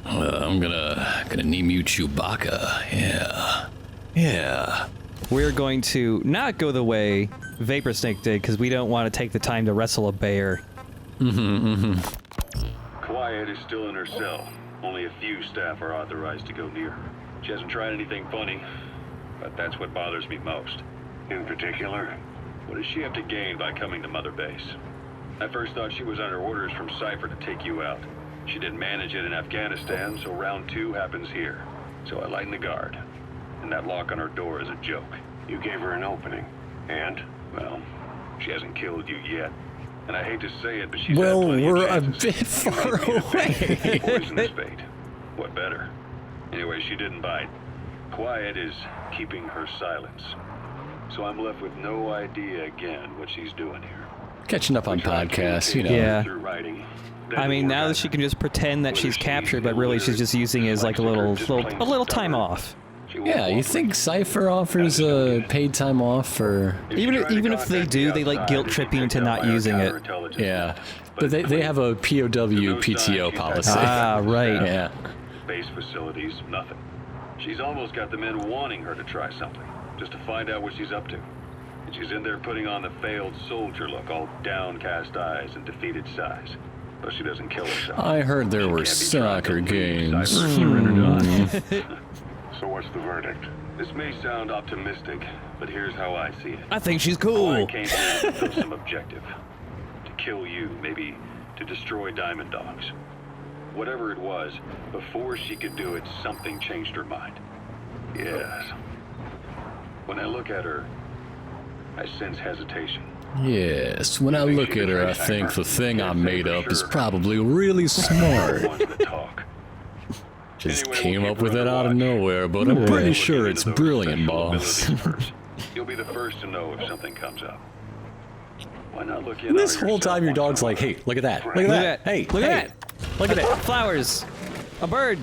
I'm gonna name you Chewbacca. Yeah. We're going to not go the way Vapor Snake did, because we don't want to take the time to wrestle a bear. Quiet is still in her cell. Only a few staff are authorized to go near her. She hasn't tried anything funny, but that's what bothers me most. In particular, what does she have to gain by coming to Mother Base? I first thought she was under orders from Cypher to take you out. She didn't manage it in Afghanistan, so round 2 happens here. So I lighten the guard. And that lock on her door is a joke. You gave her an opening. And, well, she hasn't killed you yet. And I hate to say it, but she's Well, had plenty we're a of bit chances. far away. Poisonous bait. What better? Anyway, she didn't bite. Quiet is keeping her silence. So I'm left with no idea again what she's doing here. Catching up on podcasts, you know. Yeah. Through writing. I mean, now that she can just pretend that she's captured, but really she's just using it as like a little time off. Yeah, you think Cypher offers paid time off for... Even if they do, they like guilt trip you into not using it. Yeah, but they have a POW PTO policy. Ah, right. Yeah. Base facilities, nothing. She's almost got the men wanting her to try something, just to find out what she's up to. And she's in there putting on the failed soldier look, all downcast eyes and defeated sighs. But she doesn't kill herself. I heard there were soccer games. So what's the verdict? This may sound optimistic, but here's how I see it. I think she's I cool. came here to fulfill some objective. To kill you, maybe to destroy Diamond Dogs. Whatever it was, before she could do it, something changed her mind. Yes. When I look at her, I sense hesitation. Yes, when I look at her, I think the thing I made up is probably really smart. Ones that talk. Just came up with it out of nowhere, but I'm pretty sure it's brilliant, boss. You'll be the first to know if something comes up. Why not look in And this on whole time your yourself dog's like, once hey, look at that, look at Look that, at that. hey, Look hey, at that. look at that. Flowers. A bird.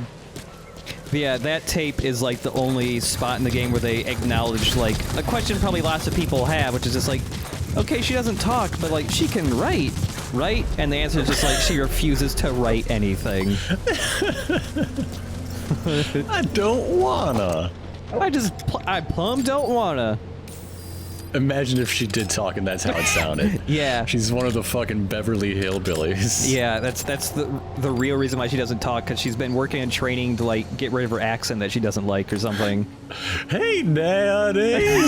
But yeah, that tape is like the only spot in the game where they acknowledge like a question probably lots of people have, which is just like, okay, she doesn't talk, but like she can write, right? And the answer is just like she refuses to write anything. I don't wanna. I plumb don't wanna. Imagine if she did talk and that's how it sounded. Yeah. She's one of the fucking Beverly Hillbillies. Yeah, that's the real reason why she doesn't talk, because she's been working and training to like get rid of her accent that she doesn't like or something. Hey, Daddy.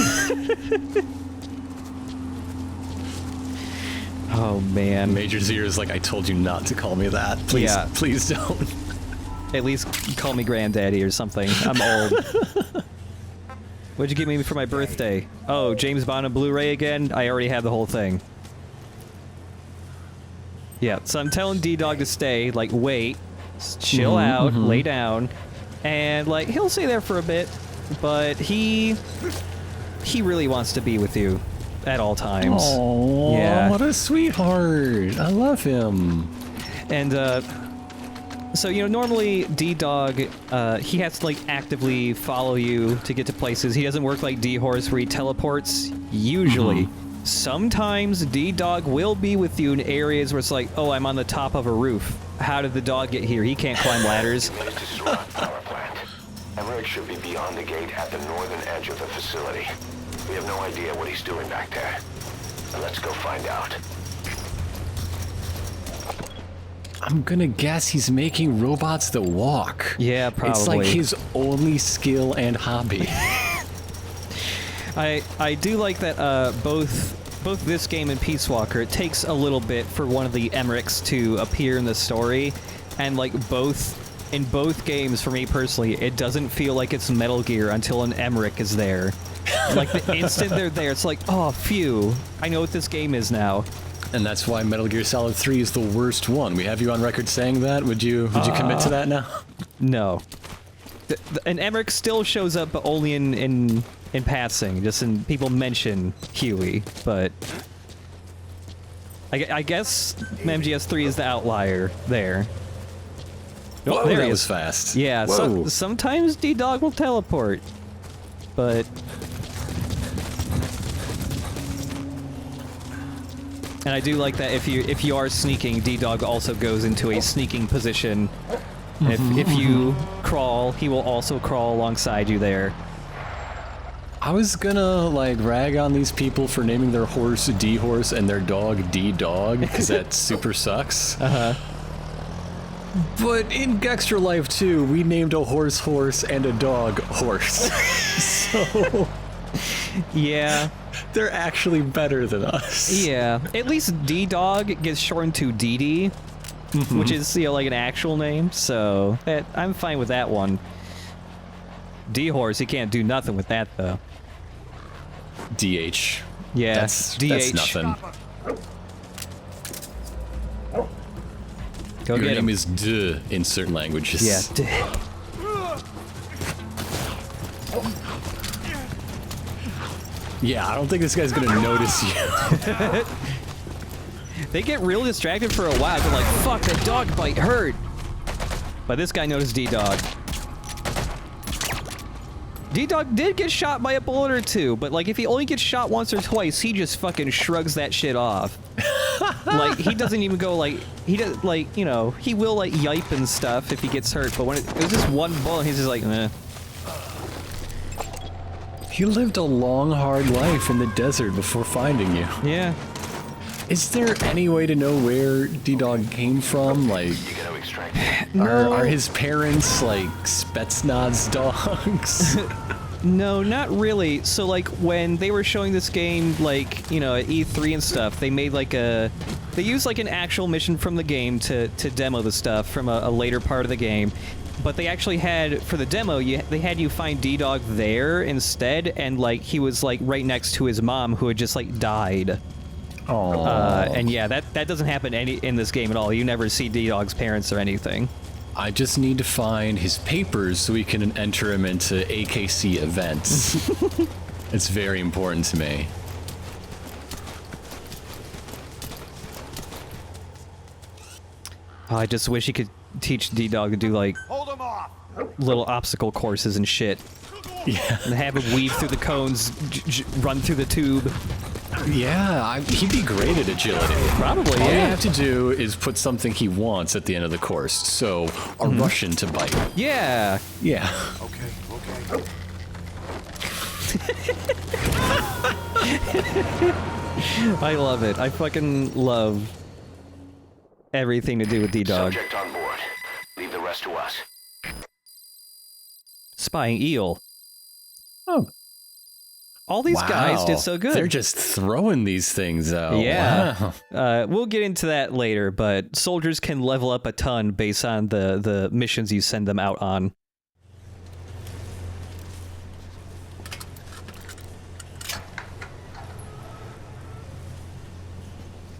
Oh man. Major's ear is like, I told you not to call me that. Please, Yeah. please don't. At least call me granddaddy or something. I'm old. What'd you give me for my birthday? Oh, James Bond on Blu-ray again? I already have the whole thing. Yeah, so I'm telling D-Dog to stay, like, wait, chill out, lay down, and, like, he'll stay there for a bit, but he really wants to be with you at all times. Oh, Yeah. what a sweetheart. I love him. And, so, you know, normally D-Dog, he has to, like, actively follow you to get to places. He doesn't work like D-Horse where he teleports, usually. Sometimes D-Dog will be with you in areas where it's like, oh, I'm on the top of a roof. How did the dog get here? He can't climb ladders. Power plant. Emmerich should be beyond the gate at the northern edge of the facility. We have no idea what he's doing back there. But let's go find out. I'm gonna guess he's making robots that walk. Yeah, probably. It's like his only skill and hobby. I do like that both this game and Peace Walker, it takes a little bit for one of the Emmerichs to appear in the story, and like in both games, for me personally, it doesn't feel like it's Metal Gear until an Emmerich is there. Like the instant they're there, it's like, oh, phew, I know what this game is now. And that's why Metal Gear Solid 3 is the worst one. We have you on record saying that. Would you commit to that now? No. An Emmerich still shows up, but only in passing. Just in people mention Huey, but I guess MGS3 is the outlier there. Oh, there that he was is. fast. Yeah, Whoa. so sometimes D-Dog will teleport, but... And I do like that if you are sneaking, D-Dog also goes into a sneaking position If you crawl, he will also crawl alongside you there. I was gonna like rag on these people for naming their horse D-Horse and their dog D-Dog, because that super sucks. But in Extra Life 2, we named a horse Horse and a dog Horse. So Yeah. they're actually better than us. Yeah. At least D-Dog gets shortened to DD, which is, you know, like an actual name, so I'm fine with that one. D-Horse, he can't do nothing with that, though. DH. Yeah, That's nothing. Go Your get name him. is D in certain languages. Yeah. Yeah, I don't think this guy's gonna notice you. They get real distracted for a while. They're like, fuck, that dog bite hurt. But this guy noticed D-Dog. D-Dog did get shot by a bullet or two, but like if he only gets shot once or twice, he just fucking shrugs that shit off. Like he doesn't even go like, he does like, you know, he will like yipe and stuff if he gets hurt, but when it was just one bullet, he's just like, eh. He lived a long, hard life in the desert before finding you. Yeah. Is there any way to know where D-Dog came from? Like, You gotta extract it. are his parents like Spetsnaz dogs? No, not really. So, like, when they were showing this game, like, you know, at E3 and stuff, they made, like, they used, like, an actual mission from the game to demo the stuff from a later part of the game. But they actually had, for the demo, they had you find D-Dog there instead, and, like, he was, like, right next to his mom, who had just, like, died. Oh. And, yeah, that doesn't happen in this game at all. You never see D-Dog's parents or anything. I just need to find his papers so we can enter him into AKC events. It's very important to me. Oh, I just wish he could teach D-Dog to do, like, little obstacle courses and shit. Yeah. And have him weave through the cones, run through the tube. Yeah, he'd be great at agility. Probably, All you yeah. have to do is put something he wants at the end of the course. So, a Russian to bite. Yeah. Yeah. Okay. I love it. I fucking love everything to do with D-Dog. Subject on board. Leave the rest to us. Spying eel. Oh. All these guys Wow. did so good. They're just throwing these things out. Yeah. Wow. We'll get into that later, but soldiers can level up a ton based on the missions you send them out on.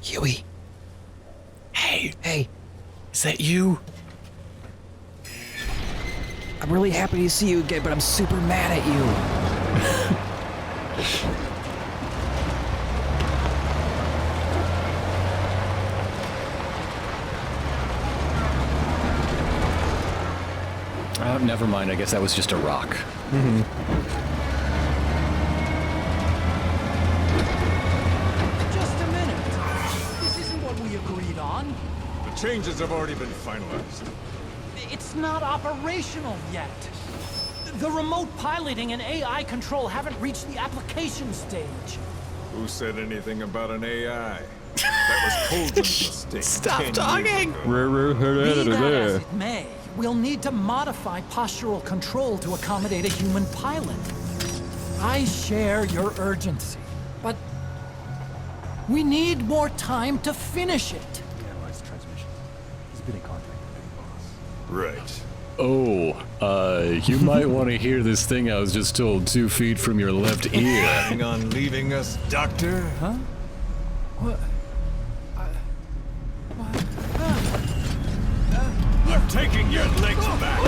Huey. Hey. Is that you? I'm really happy to see you again, but I'm super mad at you. Oh, never mind. I guess that was just a rock. Just a minute. This isn't what we agreed on. The changes have already been finalized. It's not operational yet. The remote piloting and AI control haven't reached the application stage. Who said anything about an AI? That was Coldren's mistake. Stop 10 years talking! ago. Be that as it may, we'll need to modify postural control to accommodate a human pilot. I share your urgency, but we need more time to finish it. Right. Oh, you might want to hear this thing I was just told 2 feet from your left ear. Planning on leaving us, Doctor? Huh? What? I'm taking your legs back!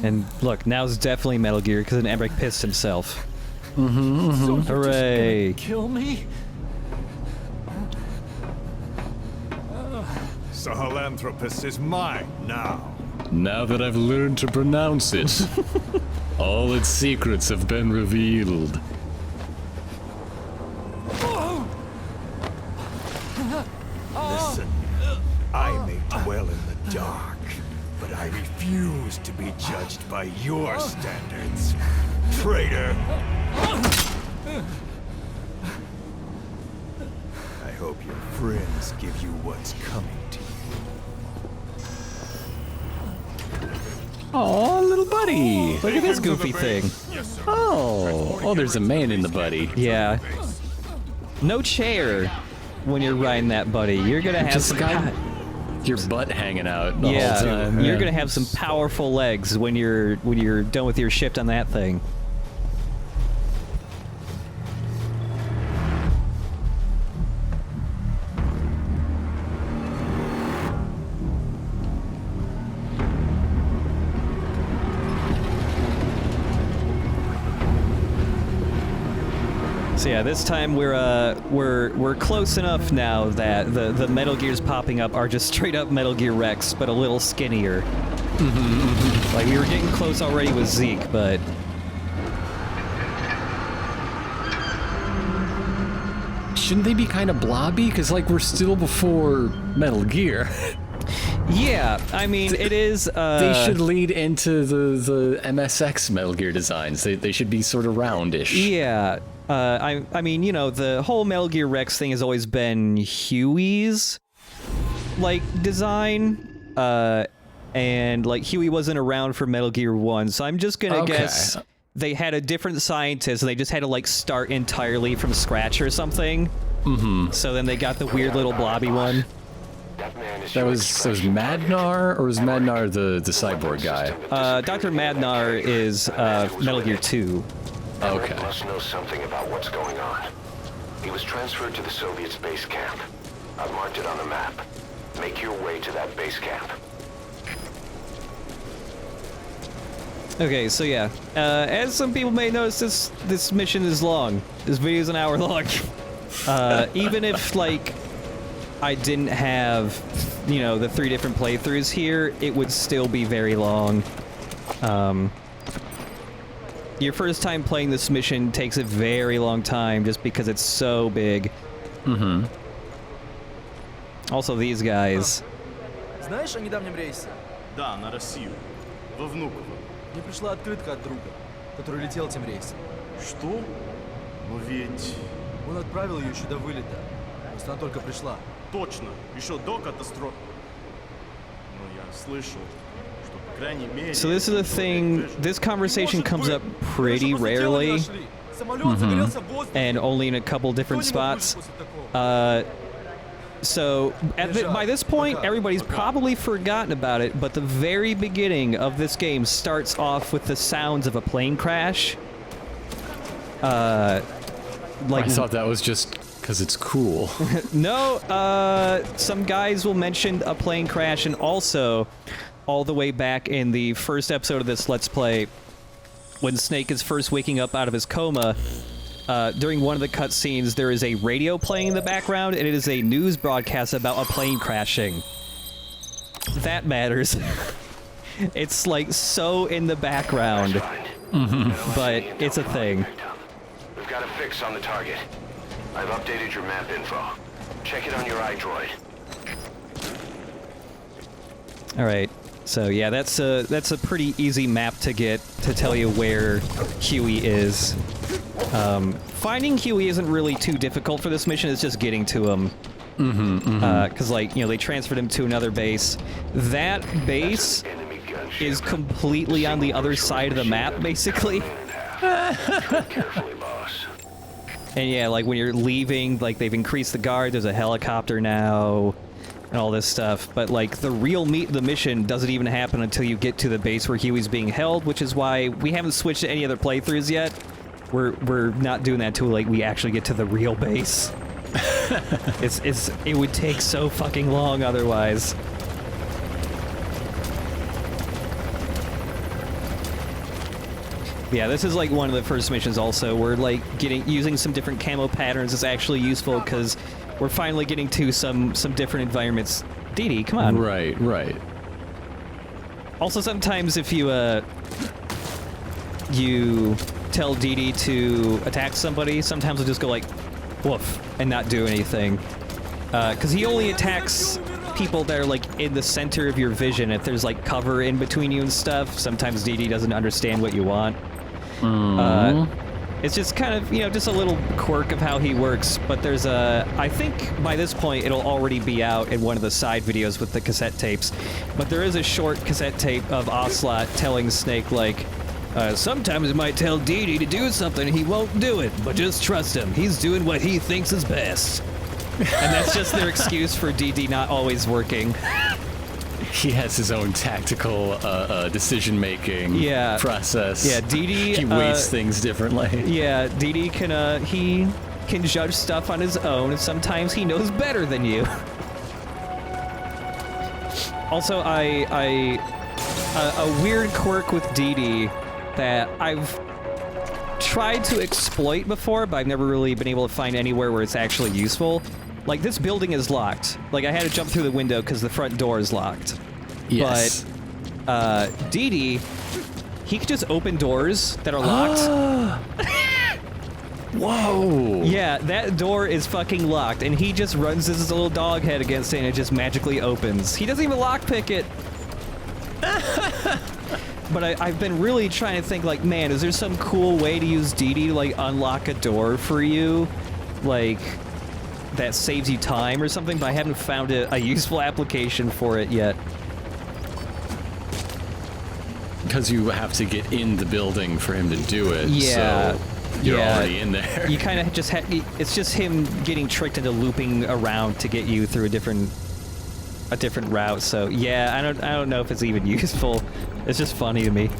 And look, now's definitely Metal Gear because an Emmerich pissed himself. Hooray! Kill me? Sahelanthropus is mine now. Now that I've learned to pronounce it, all its secrets have been revealed. Listen, I may dwell in the dark, but I refuse to be judged by your standards, traitor. I hope your friends give you what's coming to you. Oh, little buddy. Look at this goofy thing. Oh, there's a man in the buddy. Yeah. No chair when you're riding that buddy. You're gonna have Just some got your butt hanging out the whole time. You're Yeah. gonna have some powerful legs when you're done with your shift on that thing. So yeah, this time we're close enough now that the Metal Gears popping up are just straight up Metal Gear Rex, but a little skinnier. Like we were getting close already with Zeke, but Shouldn't they be kind of blobby? Because, like, we're still before Metal Gear. yeah, I mean it is. They should lead into the MSX Metal Gear designs. They should be sort of roundish. Yeah. I mean, you know, the whole Metal Gear Rex thing has always been Huey's, like, design, and, like, Huey wasn't around for Metal Gear 1, so I'm just gonna guess they had a different scientist, and they just had to, like, start entirely from scratch or something. Mm-hmm. So then they got the weird little blobby one. That was Madnar, or was Madnar the cyborg guy? Dr. Madnar is, Metal Gear 2. Okay. Rick must know something about what's going on. He was transferred to the Soviet space camp. I've marked it on the map. Make your way to that base camp. Okay, so yeah, as some people may notice, this mission is long. This video is an hour long. Even if, like, I didn't have, you know, the 3 different playthroughs here, it would still be very long. Your first time playing this mission takes a very long time just because it's so big. Mm-hmm. Also, these guys. Знаешь о недавнем рейсе? Да, на Россию. Во Внуково. Мне пришла открытка от друга, который летел тем рейсом. Что? Но ведь... Он отправил ее еще до вылета. Просто она только пришла. Точно, еще до катастрофы. Но я слышал, что по крайней мере... So this is the thing, this conversation comes up pretty rarely, and only in a couple different spots. So by this point, everybody's probably forgotten about it, but the very beginning of this game starts off with the sounds of a plane crash. Like, I thought that was just because it's cool. no, some guys will mention a plane crash, and also, all the way back in the first episode of this Let's Play, when Snake is first waking up out of his coma, during one of the cutscenes, there is a radio playing in the background, and it is a news broadcast about a plane crashing. That matters. It's, like, so in the background, but it's a thing. We've got a fix on the target. I've updated your map info. Check it on your iDroid. Alright, so yeah, that's a pretty easy map to get to tell you where Huey is. Finding Huey isn't really too difficult for this mission, it's just getting to him. Because, like, you know, they transferred him to another base. That base is completely on the other side of the map, basically. Carefully, boss. And yeah, like, when you're leaving, like, they've increased the guard, there's a helicopter now, and all this stuff. But, like, the real meat of the mission doesn't even happen until you get to the base where Huey's being held, which is why we haven't switched to any other playthroughs yet. We're not doing that until, like, we actually get to the real base. It would take so fucking long otherwise. Yeah, this is like one of the first missions also. We're like using some different camo patterns is actually useful because we're finally getting to some different environments. Dee Dee, come on. Right. Also, sometimes if you you tell Dee Dee to attack somebody, sometimes we'll just go like woof, and not do anything. Because he only attacks people that are like in the center of your vision. If there's like cover in between you and stuff, sometimes DD doesn't understand what you want. It's just kind of, just a little quirk of how he works, but there's I think by this point it'll already be out in one of the side videos with the cassette tapes, but there is a short cassette tape of Ocelot telling Snake, like, sometimes it might tell DD to do something, he won't do it, but just trust him, he's doing what he thinks is best. And that's just their excuse for DD not always working. He has his own tactical decision-making process. Yeah, DD... He weights things differently. Yeah, DD can, he can judge stuff on his own, and sometimes he knows better than you. Also, a weird quirk with DD that I've tried to exploit before, but I've never really been able to find anywhere where it's actually useful. Like, this building is locked. Like, I had to jump through the window because the front door is locked. Yes. But, DD, he could just open doors that are locked. Whoa! Yeah, that door is fucking locked, and he just runs his little dog head against it, and it just magically opens. He doesn't even lockpick it. But I've been really trying to think, like, man, is there some cool way to use DD to, like, unlock a door for you? Like, that saves you time or something, but I haven't found a useful application for it yet. Because you have to get in the building for him to do it, Yeah. so you're already in there. You kind of just it's just him getting tricked into looping around to get you through a different route. So yeah, I don't know if it's even useful. It's just funny to me.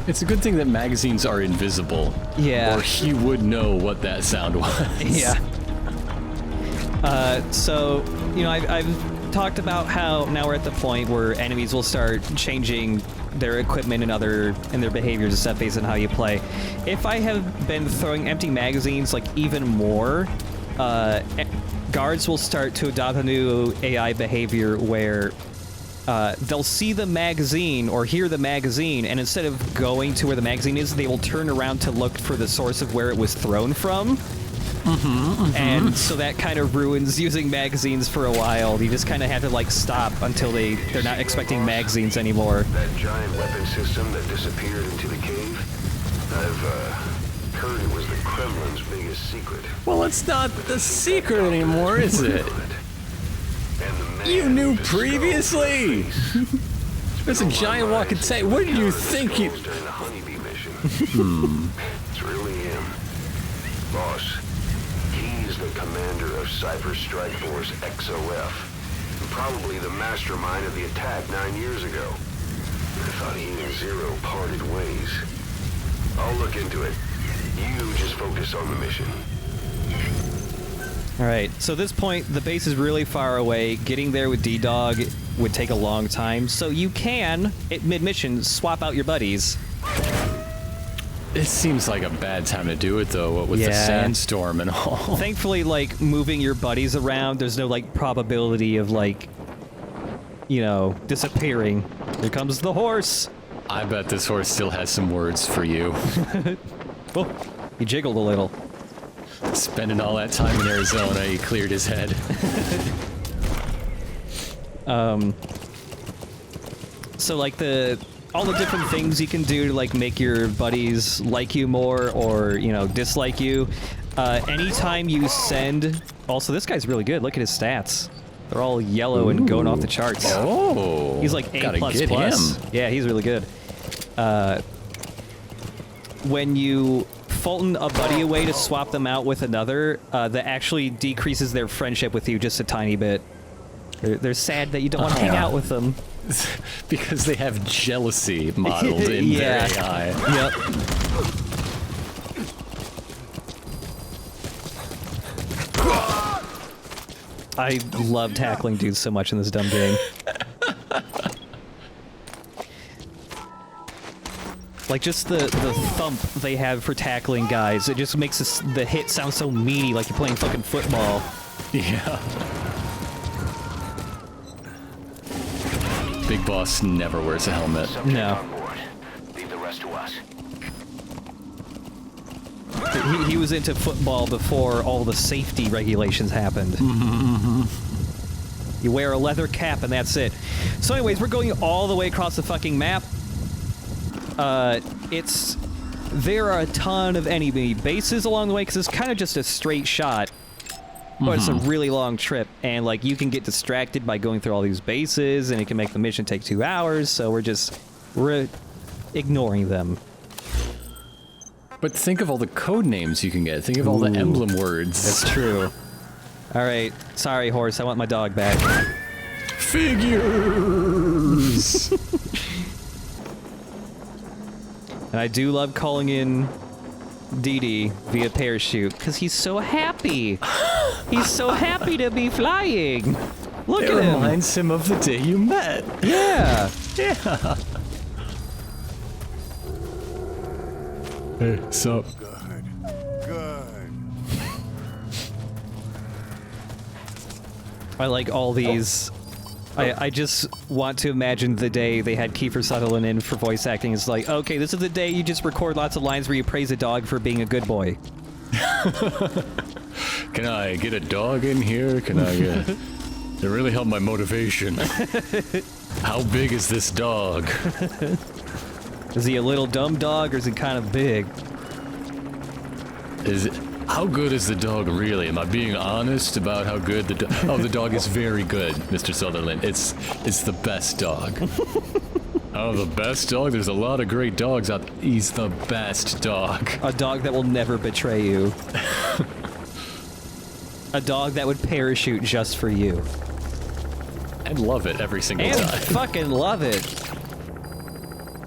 It's a good thing that magazines are invisible. Yeah. Or he would know what that sound was. Yeah. So, I've talked about how now we're at the point where enemies will start changing their equipment and their behaviors and stuff based on how you play. If I have been throwing empty magazines like even more, guards will start to adopt a new AI behavior where they'll see the magazine or hear the magazine, and instead of going to where the magazine is, they will turn around to look for the source of where it was thrown from. And so that kind of ruins using magazines for a while. You just kind of have to, like, stop until they're not expecting magazines anymore. That giant weapon system that disappeared into the cave? I've heard it was the Kremlin's biggest secret. Well, it's not the secret anymore, is it? You knew previously! There's a giant walking tank. What did you think you... During the honeybee mission. It's really him. Boss, he's the commander of Cypher Strike Force XOF. And probably the mastermind of the attack 9 years ago. I thought he and Zero parted ways. I'll look into it. You just focus on the mission. Alright, so at this point, the base is really far away. Getting there with D-Dog would take a long time, so you can, at mid-mission, swap out your buddies. It seems like a bad time to do it, though, with the sandstorm and all. Thankfully, like, moving your buddies around, there's no, like, probability of, like, disappearing. Here comes the horse! I bet this horse still has some words for you. Oh, he jiggled a little. Spending all that time in Arizona, he cleared his head. So, like, all the different things you can do to, like, make your buddies like you more or, dislike you. Anytime you send... Also, this guy's really good. Look at his stats. They're all yellow and going off the charts. Oh! He's like A++. Gotta get him. Yeah, he's really good. When you Fulton a buddy away to swap them out with another, that actually decreases their friendship with you just a tiny bit. They're sad that you don't want to hang out with them. Because they have jealousy modeled in their AI. Yep. I love tackling dudes so much in this dumb game. Like, just the thump they have for tackling guys, it just makes the hit sound so meaty, like you're playing fucking football. Yeah. Big Boss never wears a helmet. Subject No. on board. Leave the rest to us. He was into football before all the safety regulations happened. You wear a leather cap and that's it. So anyways, we're going all the way across the fucking map. There are a ton of enemy bases along the way because it's kind of just a straight shot. But it's a really long trip, and like you can get distracted by going through all these bases, and it can make the mission take 2 hours. So we're ignoring them. But think of all the code names you can get. Think of all the emblem words. That's true. All right, sorry, horse. I want my dog back. Figures. And I do love calling in Dee via parachute because he's so happy. He's so happy to be flying. Look It at him. reminds him of the day you met. Yeah. Yeah. Hey, sup? Good. Good. I like all these. I just want to imagine the day they had Kiefer Sutherland in for voice acting. It's like, okay, this is the day you just record lots of lines where you praise a dog for being a good boy. Can I get a dog in here? Can I get... It really helped my motivation. How big is this dog? Is he a little dumb dog or is he kind of big? Is it... How good is the dog really? Am I being honest about how good the dog... Oh, the dog is very good, Mr. Sutherland. It's the best dog. Oh, the best dog? There's a lot of great dogs out there. He's the best dog. A dog that will never betray you. A dog that would parachute just for you. And love it every single And time. fucking love it.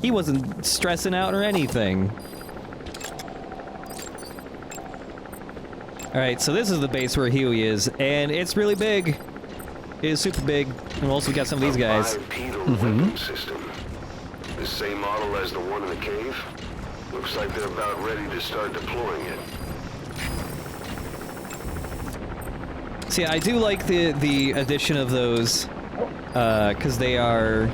He wasn't stressing out or anything. Alright, so this is the base where Huey is, and it's really big. It is super big. And also we got some of these guys. A bipedal weapon system. The same model as the one in the cave. Looks like they're about ready to start deploying it. See, I do like the addition of those, because they are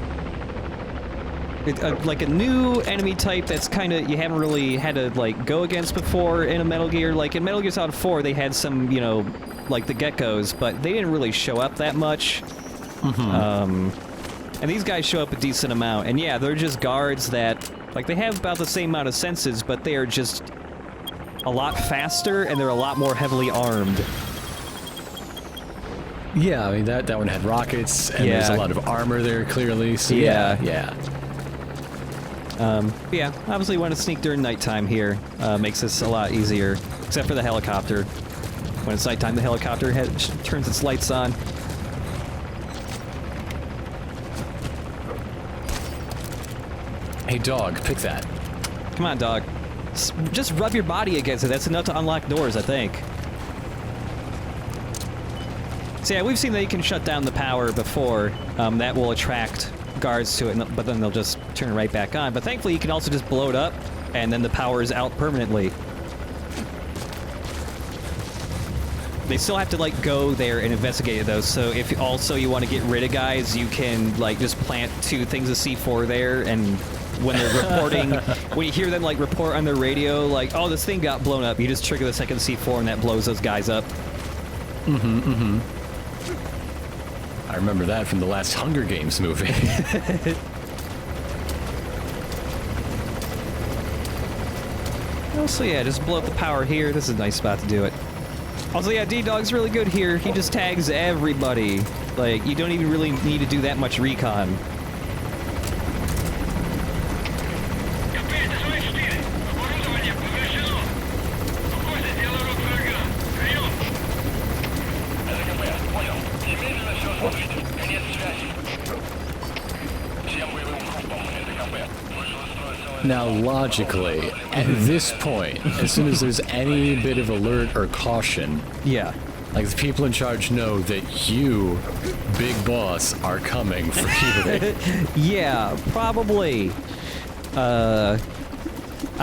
like a new enemy type that's kind of you haven't really had to like go against before in a Metal Gear. Like in Metal Gear Solid 4, they had some, you know, like the geckos, but they didn't really show up that much. And these guys show up a decent amount, and yeah, they're just guards that like they have about the same amount of senses, but they are just a lot faster and they're a lot more heavily armed. Yeah, I mean, that one had rockets, and Yeah. there's a lot of armor there, clearly. So Yeah. yeah. Yeah, obviously want to sneak during nighttime here. Makes this a lot easier, except for the helicopter. When it's nighttime, the helicopter turns its lights on. Hey, dog, pick that. Come on, dog. Just rub your body against it. That's enough to unlock doors, I think. So yeah, we've seen that you can shut down the power before. That will attract guards to it, but then they'll just turn it right back on. But thankfully, you can also just blow it up, and then the power is out permanently. They still have to like go there and investigate those. So if also you want to get rid of guys, you can like just plant 2 things of C4 there, and when they're reporting, when you hear them like report on their radio, like, oh, this thing got blown up, you just trigger the second C4 and that blows those guys up. I remember that from the last Hunger Games movie. Also, yeah, just blow up the power here. This is a nice spot to do it. Also, yeah, D-Dog's really good here. He just tags everybody. Like, you don't even really need to do that much recon. Now, logically, at this point, as soon as there's any bit of alert or caution, Yeah. like the people in charge know that you, Big Boss, are coming for Huey. Yeah, probably. I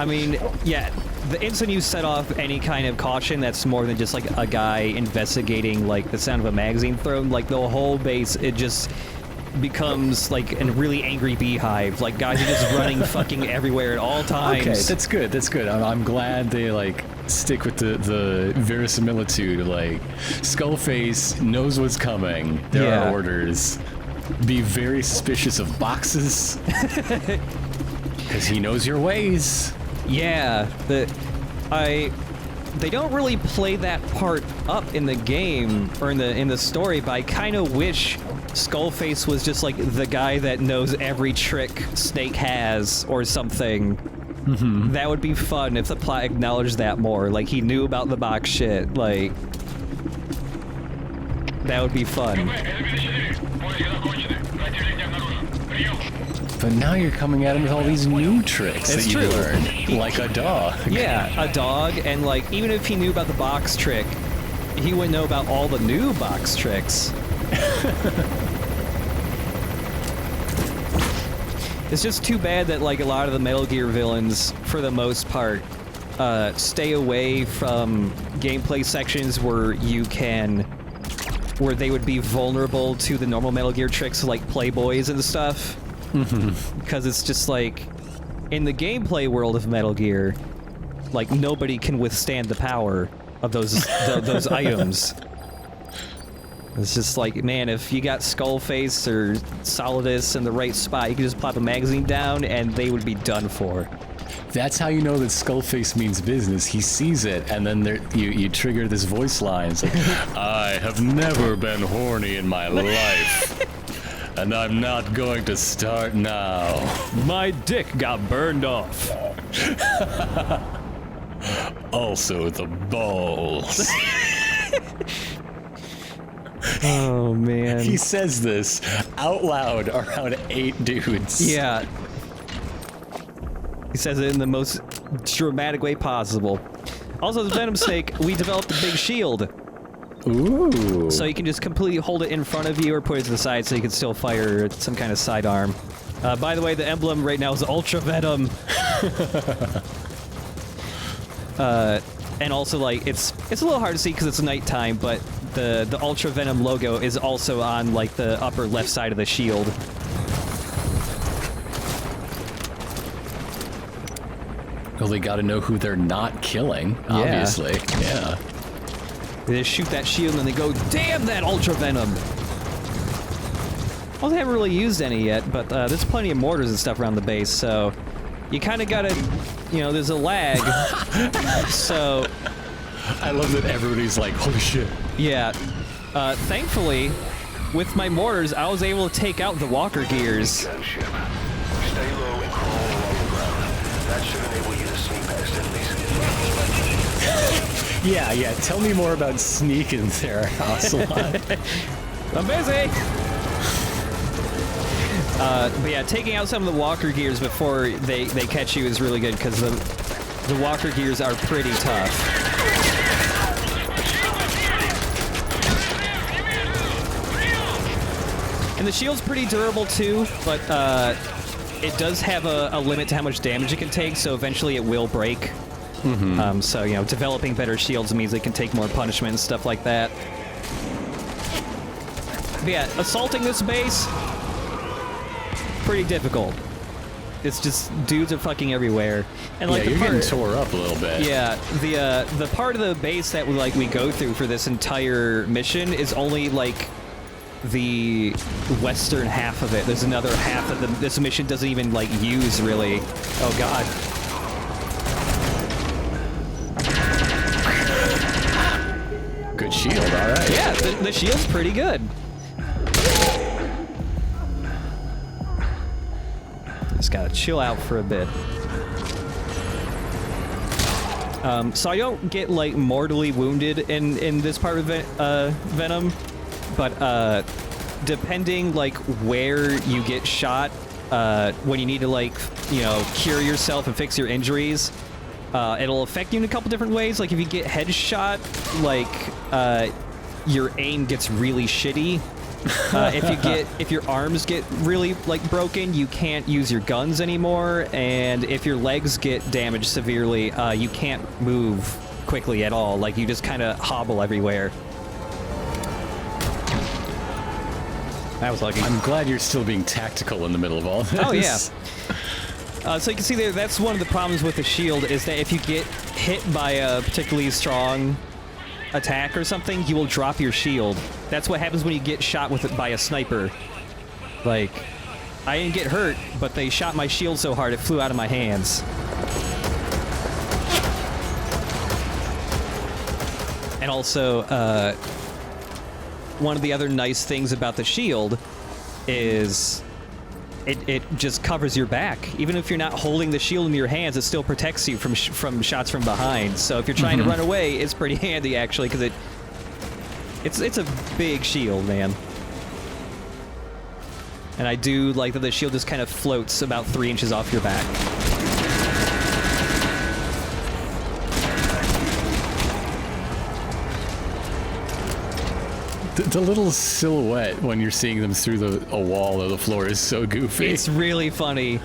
mean, yeah, the instant you set off any kind of caution that's more than just like a guy investigating like the sound of a magazine thrown, like the whole base, it just becomes like a really angry beehive. Like guys are just running fucking everywhere at all times. Okay, that's good. That's good. I'm glad they like stick with the verisimilitude. Like Skullface knows what's coming. There are orders. Be very suspicious of boxes because he knows your ways. Yeah, they don't really play that part up in the game or in the story, but I kind of wish Skullface was just like the guy that knows every trick Snake has or something. Mm-hmm. That would be fun if the plot acknowledged that more. Like he knew about the box shit. Like that would be fun. But now you're coming at him with all these new tricks that you learned, like a dog. Yeah, a dog, and like even if he knew about the box trick, he wouldn't know about all the new box tricks. It's just too bad that like a lot of the Metal Gear villains, for the most part, stay away from gameplay sections where they would be vulnerable to the normal Metal Gear tricks like Playboys and stuff. Mm-hmm. Because it's just like, in the gameplay world of Metal Gear, like nobody can withstand the power of those items. It's just like, man, if you got Skullface or Solidus in the right spot, you can just pop a magazine down and they would be done for. That's how you know that Skullface means business. He sees it, and then you trigger this voice line. It's like, I have never been horny in my life, and I'm not going to start now. My dick got burned off. Also the balls. Oh, man. He says this out loud around 8 dudes. Yeah. He says it in the most dramatic way possible. Also, as Venom Snake, we developed a big shield. Ooh. So you can just completely hold it in front of you or put it to the side so you can still fire some kind of sidearm. By the way, the emblem right now is Ultra Venom. And also, like, it's a little hard to see because it's nighttime, but the Ultra Venom logo is also on, like, the upper left side of the shield. Well, they gotta know who they're not killing, obviously. Yeah. They just shoot that shield and then they go, damn that Ultra Venom! Well, they haven't really used any yet, but there's plenty of mortars and stuff around the base, so you kind of gotta, you know, there's a lag. So I love that everybody's like, holy shit. Yeah. Thankfully, with my mortars, I was able to take out the walker gears. Gunship. Stay low and crawl along the ground. That should enable you to sneak past enemies. Yeah. Tell me more about sneaking there, Ocelot. I'm busy! But yeah, taking out some of the walker gears before they catch you is really good, because the walker gears are pretty tough. And the shield's pretty durable too, but it does have a limit to how much damage it can take, so eventually it will break. Mm-hmm. So, you know, developing better shields means it can take more punishment and stuff like that. But yeah, assaulting this base, pretty difficult. It's just dudes are fucking everywhere. And like you're getting tore up a little bit. Yeah, the part of the base that we go through for this entire mission is only like the western half of it. There's another half that this mission doesn't even like use really. Oh god. Good shield, alright. Yeah, the shield's pretty good. Just gotta chill out for a bit. So I don't get like mortally wounded in this part of Venom, but depending like where you get shot, when you need to like, you know, cure yourself and fix your injuries, it'll affect you in a couple different ways. Like if you get headshot, like your aim gets really shitty. If your arms get really like broken, you can't use your guns anymore, and if your legs get damaged severely, you can't move quickly at all. Like you just kind of hobble everywhere. I was lucky. I'm glad you're still being tactical in the middle of all this. Oh, yeah. So you can see there, that's one of the problems with the shield, is that if you get hit by a particularly strong attack or something, you will drop your shield. That's what happens when you get shot with it by a sniper. Like, I didn't get hurt, but they shot my shield so hard it flew out of my hands. And also, one of the other nice things about the shield is it just covers your back. Even if you're not holding the shield in your hands, it still protects you from shots from behind. So if you're trying to run away, it's pretty handy actually, because it's a big shield, man. And I do like that the shield just kind of floats about 3 inches off your back. The little silhouette when you're seeing them through a wall or the floor is so goofy. It's really funny.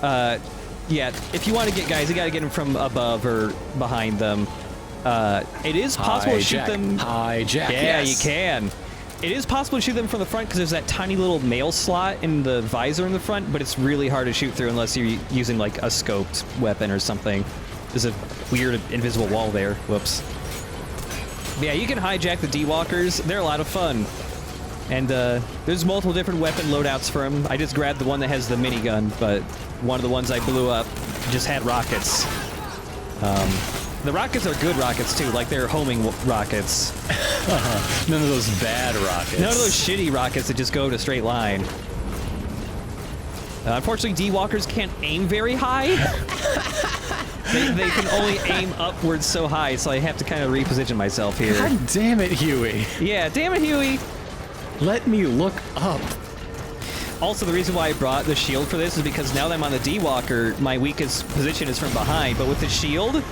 Yeah, if you want to get guys, you got to get them from above or behind them. It is possible to shoot them. Hijack. Yeah, Yes. you can. It is possible to shoot them from the front because there's that tiny little mail slot in the visor in the front, but it's really hard to shoot through unless you're using like a scoped weapon or something. There's a weird invisible wall there. Whoops. But yeah, you can hijack the D-Walkers. They're a lot of fun. And there's multiple different weapon loadouts for them. I just grabbed the one that has the minigun, but one of the ones I blew up just had rockets. The rockets are good rockets, too. Like, they're homing rockets. None of those bad rockets. None of those shitty rockets that just go in a straight line. Unfortunately, D-Walkers can't aim very high. They can only aim upwards so high, so I have to kind of reposition myself here. God damn it, Huey. Yeah, damn it, Huey. Let me look up. Also, the reason why I brought the shield for this is because now that I'm on the D-Walker, my weakest position is from behind, but with the shield,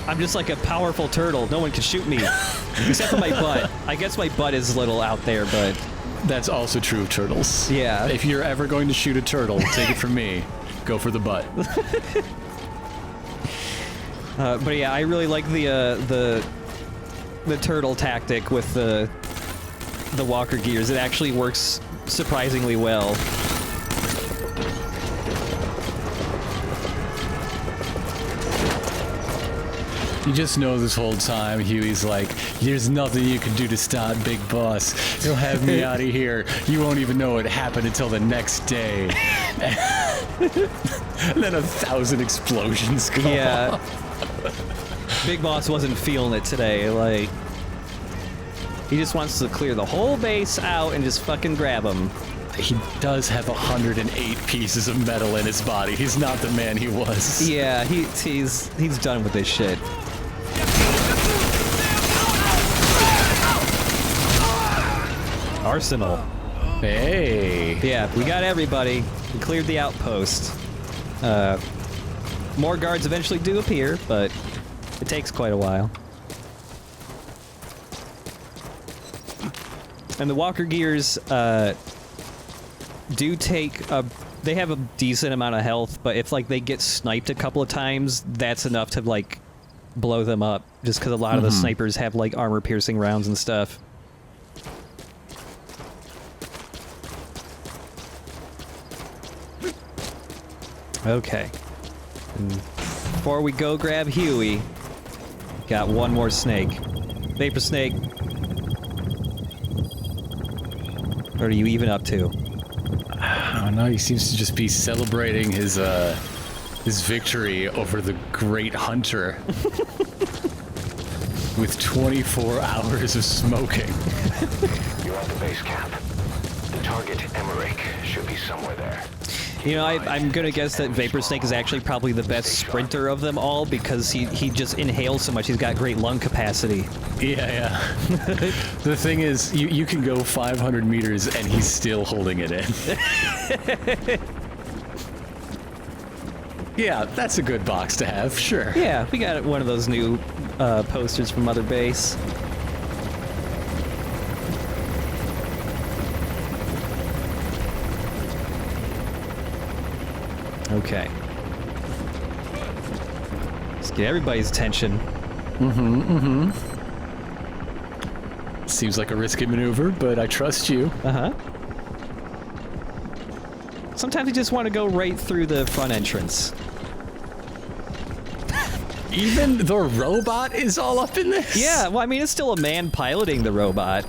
I'm just like a powerful turtle. No one can shoot me, except for my butt. I guess my butt is a little out there, but... That's also true of turtles. Yeah. If you're ever going to shoot a turtle, take it from me. Go for the butt. But yeah, I really like the turtle tactic with the walker gears. It actually works surprisingly well. You just know this whole time, Huey's like, there's nothing you can do to stop Big Boss. He'll have me out of here. You won't even know it happened until the next day. And then 1,000 explosions go off. Big Boss wasn't feeling it today. Like, he just wants to clear the whole base out and just fucking grab him. He does have 108 pieces of metal in his body. He's not the man he was. Yeah, he's done with this shit. Arsenal. Hey. Yeah, we got everybody. We cleared the outpost. More guards eventually do appear, but it takes quite a while. And the walker gears do take they have a decent amount of health, but if like they get sniped a couple of times, that's enough to like blow them up, just because a lot of the snipers have like armor piercing rounds and stuff. Okay. And before we go grab Huey, got one more snake. Vapor snake. What are you even up to? I don't know. He seems to just be celebrating his victory over the great hunter with 24 hours of smoking. You're at the base camp. The target, Emmerich, should be somewhere there. You know, I'm gonna guess that Vapor Snake is actually probably the best sprinter of them all because he just inhales so much. He's got great lung capacity. Yeah. The thing is, you can go 500 meters and he's still holding it in. Yeah, that's a good box to have, sure. Yeah, we got one of those new posters from Mother Base. Okay. Let's get everybody's attention. Seems like a risky maneuver, but I trust you. Uh-huh. Sometimes you just want to go right through the front entrance. Even the robot is all up in this? Yeah, well, I mean, it's still a man piloting the robot.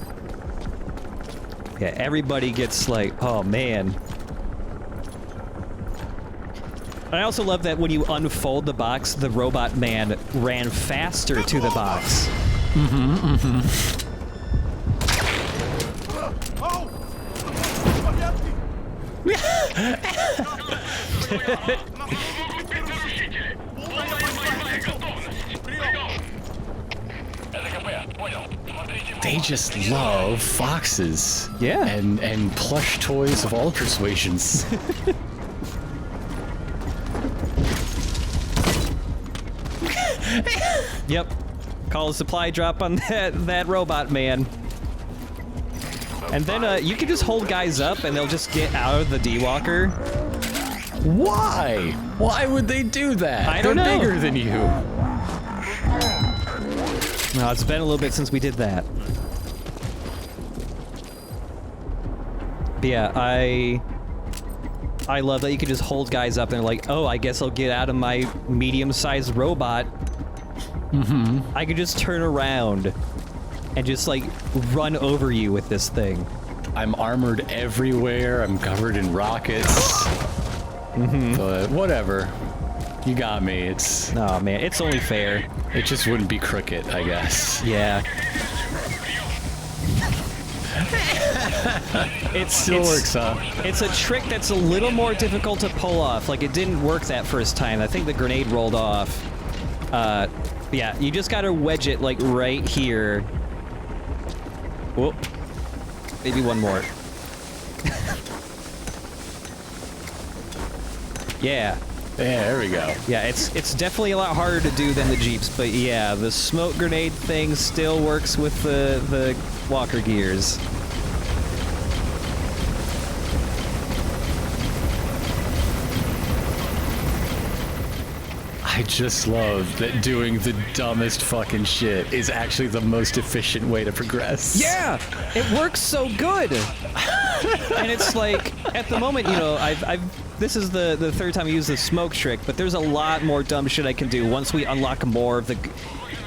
Yeah, everybody gets like, oh man. I also love that when you unfold the box, the robot man ran faster to the box. They just love foxes. Yeah. And plush toys of all persuasions. Yep. Call a supply drop on that robot man. And then you can just hold guys up and they'll just get out of the D-Walker. Why? Why would they do that? I don't know. They're bigger than you. No, it's been a little bit since we did that. But yeah, I love that you can just hold guys up and they're like, oh, I guess I'll get out of my medium-sized robot. I could just turn around and just like run over you with this thing. I'm armored everywhere. I'm covered in rockets. But whatever. You got me. It's... Oh man, it's only fair. It just wouldn't be cricket, I guess. Yeah. It Still works, huh? It's a trick that's a little more difficult to pull off. Like, it didn't work that first time. I think the grenade rolled off. Yeah, you just gotta wedge it, like, right here. Whoop. Maybe one more. Yeah. Yeah, there we go. Yeah, it's definitely a lot harder to do than the Jeeps, but yeah, the smoke grenade thing still works with the walker gears. I just love that doing the dumbest fucking shit is actually the most efficient way to progress. Yeah, it works so good. And it's like, at the moment, you know, this is the third time I use the smoke trick, but there's a lot more dumb shit I can do once we unlock more of the...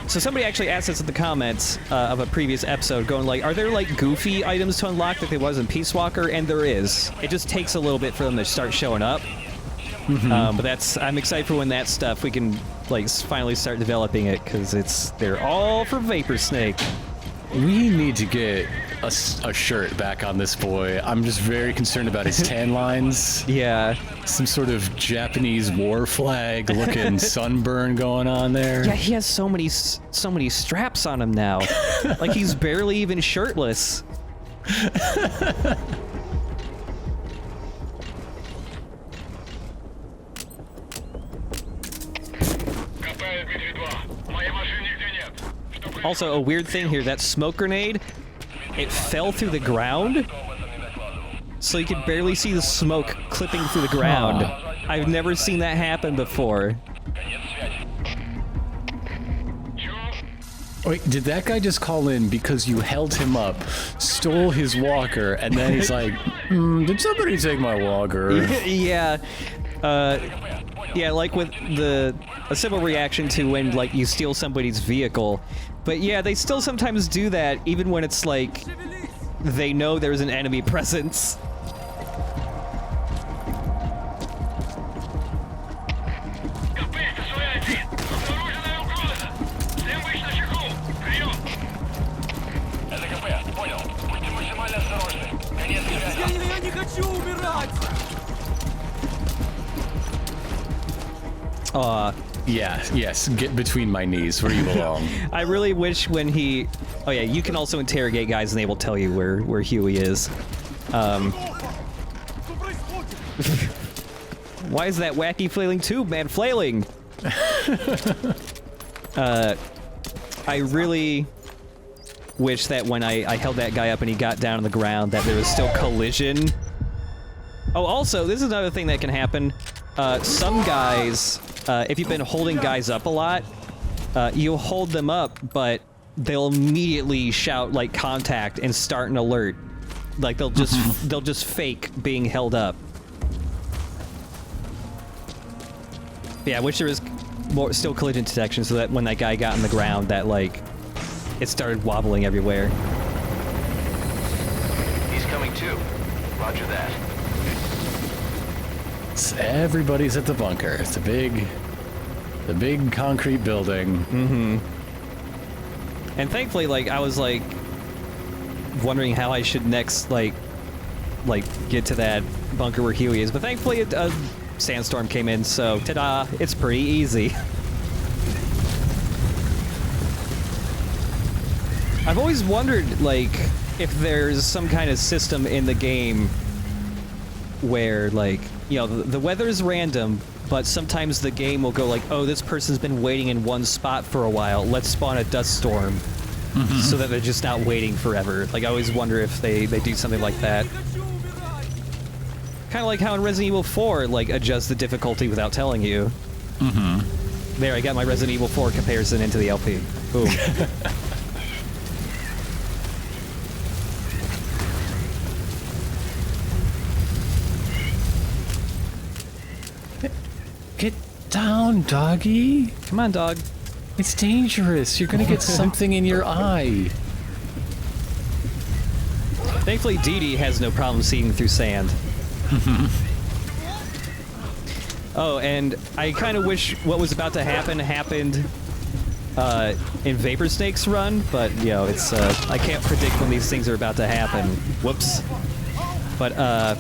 So somebody actually asked us in the comments of a previous episode, going like, are there like goofy items to unlock that there was in Peace Walker? And there is. It just takes a little bit for them to start showing up. But I'm excited for when that stuff, we can like finally start developing it, because they're all for Vapor Snake. We need to get a shirt back on this boy. I'm just very concerned about his tan lines. Yeah. Some sort of Japanese war flag looking sunburn going on there. Yeah, he has so many straps on him now. Like, he's barely even shirtless. Also, a weird thing here, that smoke grenade, it fell through the ground, so you could barely see the smoke clipping through the ground. I've never seen that happen before. Wait, did that guy just call in because you held him up, stole his walker, and then he's like, did somebody take my walker? Yeah. Yeah, like with a similar reaction to when, like, you steal somebody's vehicle. But yeah, they still sometimes do that, even when it's like, they know there's an enemy presence. Yes, get between my knees where you belong. I really wish when he... Oh yeah, you can also interrogate guys and they will tell you where Huey is. Why is that wacky flailing tube man flailing? I really wish that when I held that guy up and he got down on the ground that there was still collision. Oh, also, this is another thing that can happen. Some guys... if you've been holding guys up a lot, you'll hold them up, but they'll immediately shout like contact and start an alert. Like they'll just fake being held up. Yeah, I wish there was still collision detection so that when that guy got on the ground, that like it started wobbling everywhere. He's coming too. Roger that. So everybody's at the bunker. It's the big concrete building. Mm-hmm. And thankfully, like, I was like wondering how I should next like get to that bunker where Huey is, but thankfully a sandstorm came in, so ta-da, it's pretty easy. I've always wondered, like, if there's some kind of system in the game where, like, you know, the weather's random, but sometimes the game will go like, oh, this person's been waiting in one spot for a while, let's spawn a dust storm. Mm-hmm. So that they're just not waiting forever. Like, I always wonder if they do something like that. Kind of like how in Resident Evil 4, like, adjust the difficulty without telling you. Mm-hmm. There, I got my Resident Evil 4 comparison into the LP. Boom. Get down, doggy. Come on, dog. It's dangerous. You're gonna get something in your eye. Thankfully, Dee Dee has no problem seeing through sand. Oh, and I kind of wish what was about to happen happened in Vapor Snake's run, but, you know, it's, I can't predict when these things are about to happen. Whoops. But, I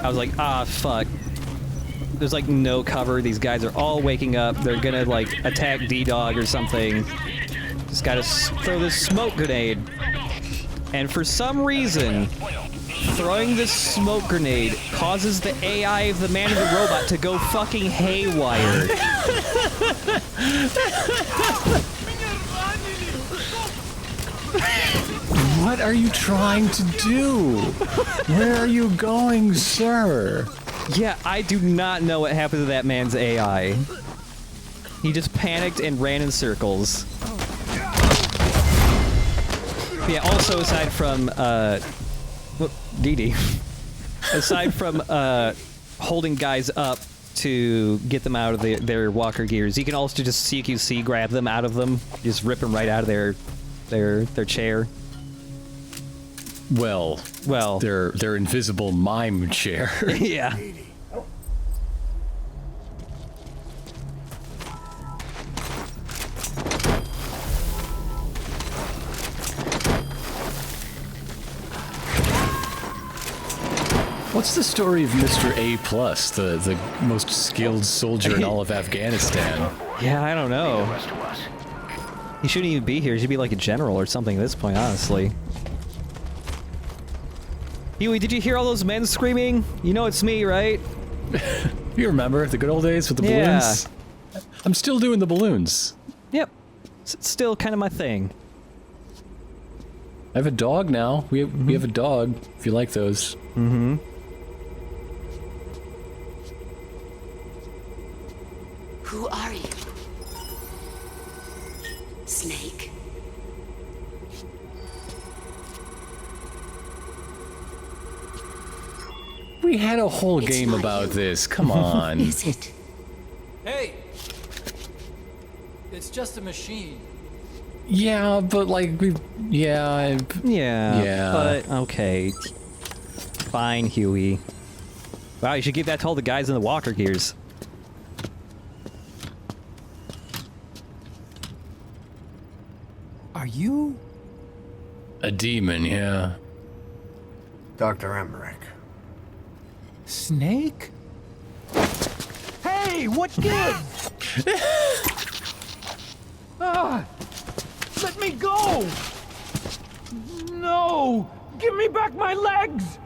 was like, ah, fuck. There's, like, no cover. These guys are all waking up. They're gonna, like, attack D-Dog or something. Just gotta throw this smoke grenade. And for some reason, throwing this smoke grenade causes the AI of the man and the robot to go fucking haywire. What are you trying to do? Where are you going, sir? Yeah, I do not know what happened to that man's AI. He just panicked and ran in circles. But yeah, also aside from, Dee Dee. Aside from, holding guys up to get them out of their walker gears, you can also just CQC grab them out of them. Just rip them right out of their chair. Well, their invisible mime chair. Yeah. What's the story of Mr. A+, the most skilled soldier in all of Afghanistan? Yeah, I don't know. He shouldn't even be here. He should be like a general or something at this point, honestly. Huey, did you hear all those men screaming? You know it's me, right? You remember the good old days with the balloons? I'm still doing the balloons. Yep. It's still kind of my thing. I have a dog now. We have a dog, if you like those. Mm-hmm. Who are you? Snake? We had a whole game about this. Come on. Is it? Hey! It's just a machine. Yeah, but like Yeah, but okay. Fine, Huey. Wow, you should give that to all the guys in the walker gears. Are you? A demon, yeah. Dr. Emmerich. Snake? Hey, what gives? Let me go! No! Give me back my legs!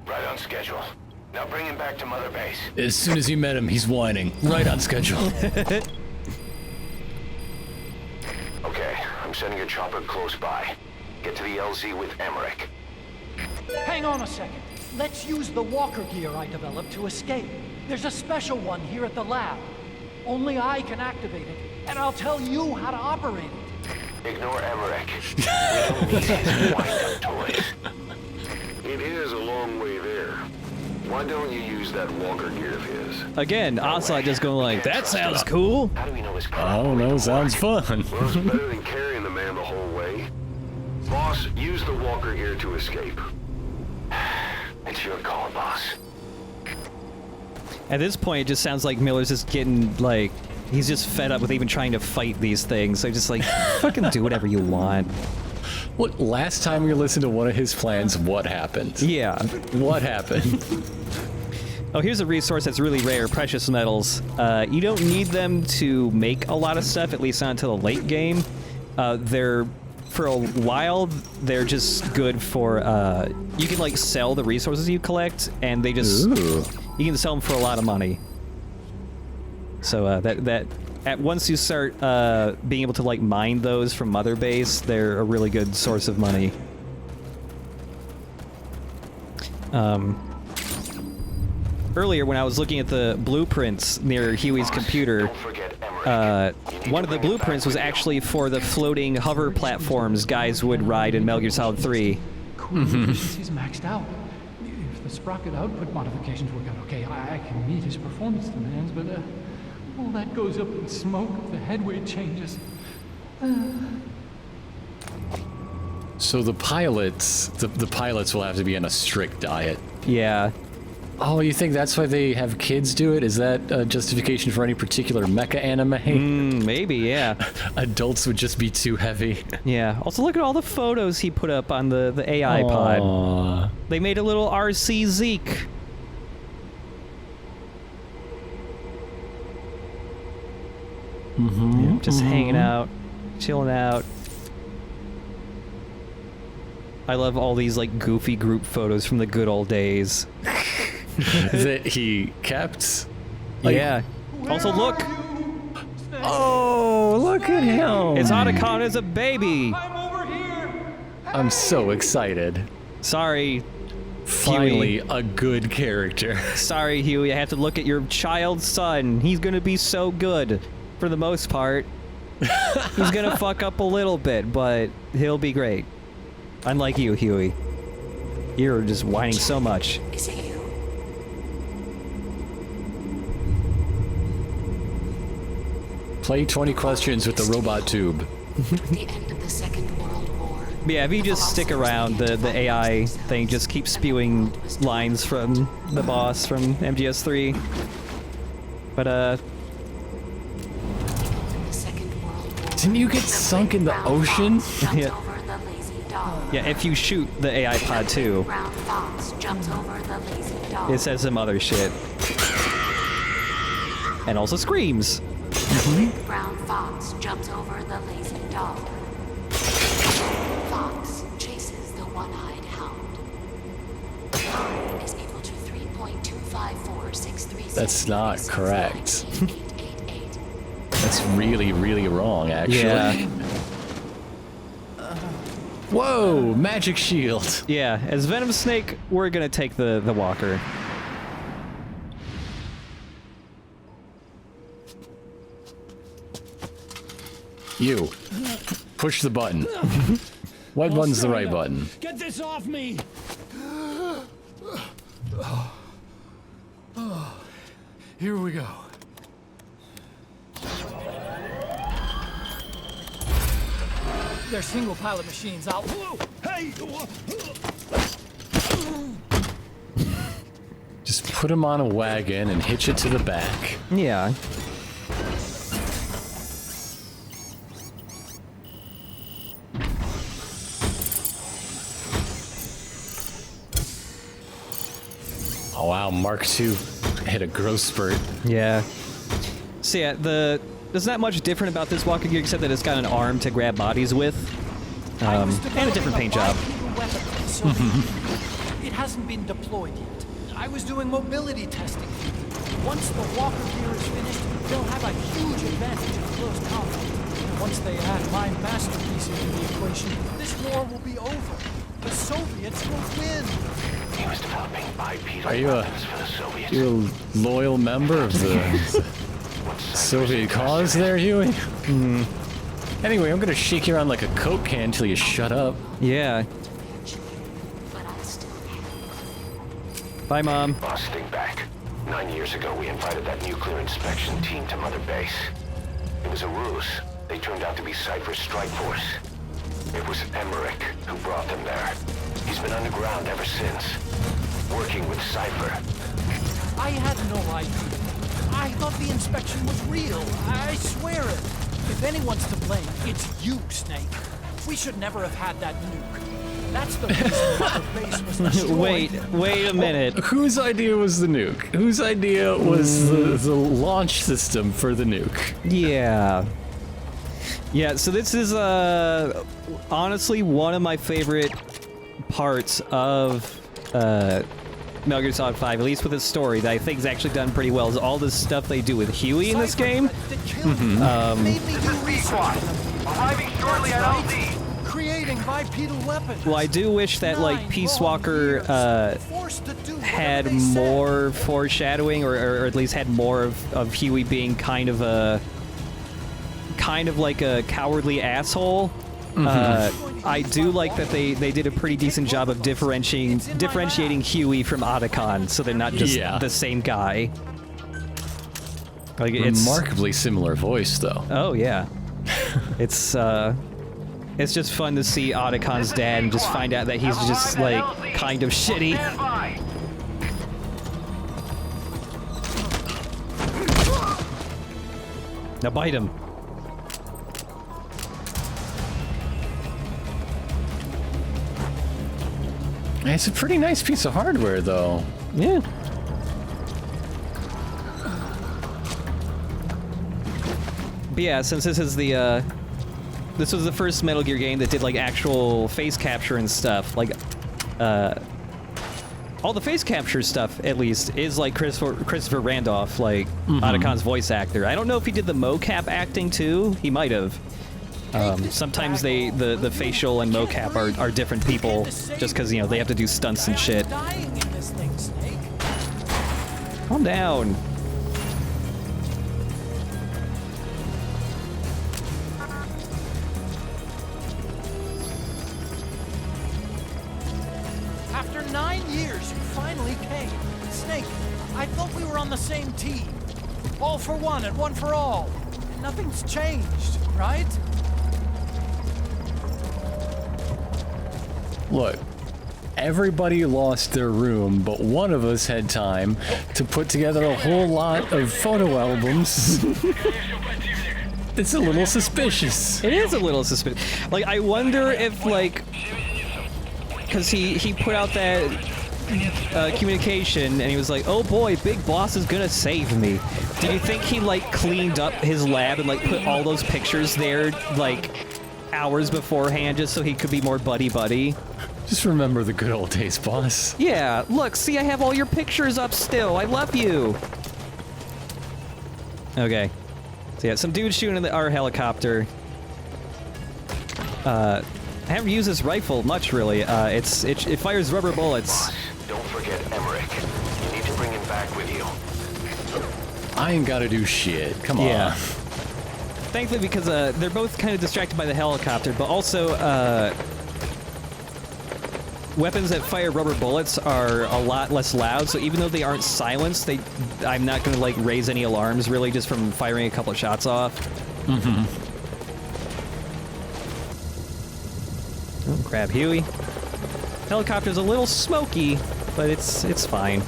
Right on schedule. Now bring him back to Mother Base. As soon as you met him, he's whining. Right on schedule. Okay, I'm sending a chopper close by. Get to the LZ with Emmerich. Hang on a second. Let's use the walker gear I developed to escape. There's a special one here at the lab. Only I can activate it, and I'll tell you how to operate it. Ignore Emmerich. We don't need his wind-up toys. It is a long way there. Why don't you use that walker gear of his? Again, Ocelot just going like, that sounds cool. How do we know his I don't know, sounds fun. Well, it's better than carrying the man the whole way. Boss, use the walker gear to escape. It's your call, boss. At this point, it just sounds like Miller's just getting, like, he's just fed up with even trying to fight these things. So just like, fucking do whatever you want. What, last time we listened to one of his plans, what happened? Yeah. What happened? Oh, here's a resource that's really rare, precious metals. You don't need them to make a lot of stuff, at least not until the late game. For a while, they're just good for, you can, like, sell the resources you collect, and they just, Ooh. you can sell them for a lot of money. So, once you start, being able to, like, mine those from Mother Base, they're a really good source of money. Earlier, when I was looking at the blueprints near Huey's computer, one of the blueprints was actually for the floating hover platforms guys would ride in Metal Gear Solid 3. Cool efficiency's maxed out. If the sprocket output modifications work out okay, I can meet his performance demands, but all that goes up in smoke if the head weight changes. So the pilots, the pilots will have to be on a strict diet. Yeah. Oh, you think that's why they have kids do it? Is that a justification for any particular mecha anime? Maybe, yeah. Adults would just be too heavy. Yeah. Also, look at all the photos he put up on the AI pod. Aww. They made a little RC Zeke. Just hanging out, chilling out. I love all these, like, goofy group photos from the good old days. That he kept? Like, Yeah. Also, look! oh, look at him! It's Otacon as a baby! I'm so excited. Sorry, Finally, a good character. sorry, Huey, I have to look at your child's son. He's gonna be so good, for the most part. He's gonna fuck up a little bit, but he'll be great. Unlike you, Huey. You're just whining so much. Is it you? Play 20 questions with the robot tube. With the end of the Second World War. Yeah, if you just stick around, the AI thing just keeps spewing lines from the boss from MGS3. But, The Second World War. Didn't you get sunk in the ocean? Jumped Yeah. over the lazy dog. yeah, if you shoot the AI pod too, Brown fox jumps over the lazy dog. it says some other shit. And also screams. Brown fox jumps over the lazy dog. Fox chases the one-eyed hound. Time is equal to 3.25463. That's not correct. That's really, really wrong, actually. Yeah. Whoa, magic shield. Yeah, as Venom Snake, we're gonna take the walker. You. Push the button. What button's the right button? Get this off me! Here we go. They're single pilot machines. I'll. Hey! Just put him on a wagon and hitch it to the back. Yeah. Oh wow, Mark II hit a growth spurt. Yeah. So yeah, there's not much different about this walker gear except that it's got an arm to grab bodies with. And a different paint job. It hasn't been deployed yet. I was doing mobility testing. Once the walker gear is finished, they'll have a huge advantage in close combat. And once they add my masterpiece into the equation, this war will be over. The Soviets will win. He was developing bipedal Are you weapons for the Soviets. you a loyal member of the Soviet cause there, Huey? Anyway, I'm gonna shake you around like a Coke can until you shut up. Yeah. But I still have. Bye, Mom. Boss, think back. 9 years ago, we invited that nuclear inspection team to Mother Base. It was a ruse. They turned out to be Cypher's strike force. It was Emmerich who brought them there. He's been underground ever since, working with Cypher. I had no idea. I thought the inspection was real. I swear it. If anyone's to blame, it's you, Snake. We should never have had that nuke. That's the reason Mother Base was destroyed. Wait a minute. Whose idea was the nuke? Whose idea was the launch system for the nuke? Yeah. Yeah, so this is honestly one of my favorite parts of Metal Gear Solid 5, at least with its story, that I think is actually done pretty well, is all this stuff they do with Huey in this game. Made me do research. Arriving shortly at LZ. Creating bipedal weapons. Well, I do wish that, like, Peace Walker Forced to do had whatever they said. more foreshadowing, or at least had more of Huey being kind of like a cowardly asshole. I do like that they did a pretty decent job of differentiating Huey from Otacon, so they're not just the same guy. Like, it's Remarkably similar voice, though. oh yeah, it's just fun to see Otacon's dad and just find out that he's just like kind of shitty. Now bite him. It's a pretty nice piece of hardware, though. Yeah. But yeah, since this is this was the first Metal Gear game that did like actual face capture and stuff, like all the face capture stuff at least is like Christopher Randolph, like Otacon's voice actor. I don't know if he did the mocap acting too. He might have. Sometimes the facial and mocap are different people, just because, you know, they have to do stunts and shit. Dying in this thing, Snake. Calm down. After 9 years, you finally came. Snake, I thought we were on the same team. All for one and one for all. Nothing's changed, right? Look, everybody lost their room, but one of us had time to put together a whole lot of photo albums. It's a little suspicious. It is a little suspicious. Like, I wonder if, like, because he put out that communication and he was like, oh boy, Big Boss is gonna save me. Do you think he, like, cleaned up his lab and, like, put all those pictures there, like, hours beforehand just so he could be more buddy-buddy? Just remember the good old days, boss. Yeah, look, see, I have all your pictures up still. I love you. Okay. So yeah, some dude shooting at our helicopter. I haven't used this rifle much, really. It fires rubber bullets. Boss, don't forget Emmerich. You need to bring him back with you. I ain't gotta do shit. Come on. Yeah. Thankfully, because they're both kind of distracted by the helicopter, but also weapons that fire rubber bullets are a lot less loud, so even though they aren't silenced, I'm not going to, like, raise any alarms, really, just from firing a couple of shots off. Mm-hmm. Oh, grab Huey. Helicopter's a little smoky, but it's fine.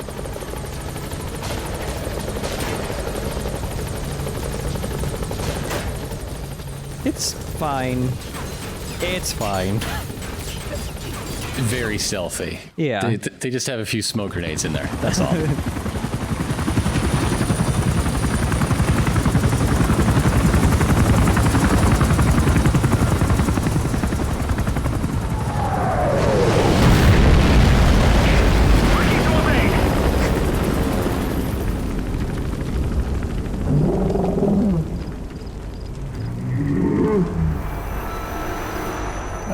It's fine. It's fine. Very stealthy. Yeah. They just have a few smoke grenades in there. That's all.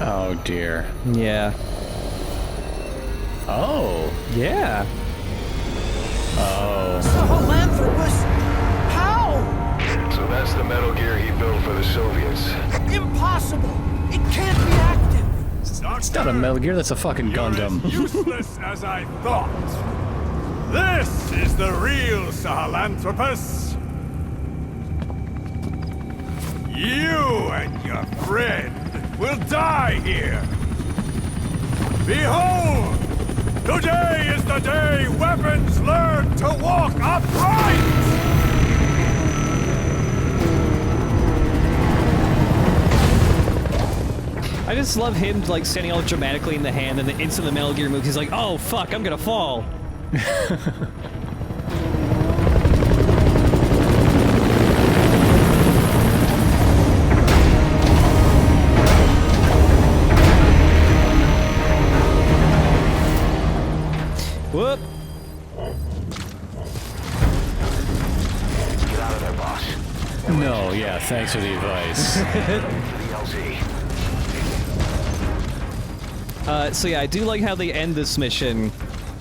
Oh dear. Yeah. Oh. Yeah. Oh. Sahelanthropus? How? So that's the Metal Gear he built for the Soviets. Impossible! It's not a Metal Gear, that's a fucking Gundam. You're as useless as I thought. This is the real Sahelanthropus. You and your friend will die here. Behold! Today is the day weapons learn to walk upright! I just love him, like, standing all dramatically in the hand, and the instant the Metal Gear moves, he's like, oh, fuck, I'm gonna fall. Whoop. Get out of there, boss. No, yeah, thanks for the advice. VLZ. So yeah, I do like how they end this mission,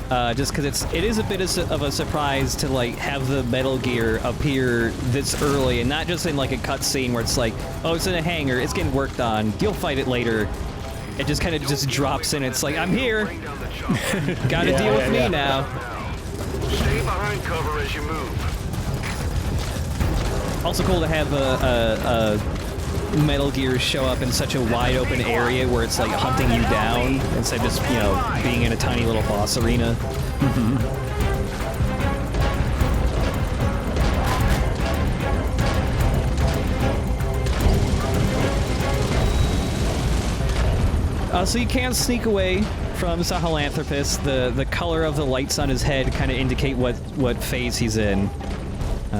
just because it is a bit of a surprise to like have the Metal Gear appear this early, and not just in like a cutscene where it's like, oh, it's in a hangar, it's getting worked on, you'll fight it later. It just kind of just drops in. It's like, I'm here. Gotta deal with me now. Stay behind cover as you move. Also cool to have a Metal Gear show up in such a wide open area where it's like hunting you down instead of just, you know, being in a tiny little boss arena. So you can sneak away from Sahelanthropus. The color of the lights on his head kind of indicate what phase he's in.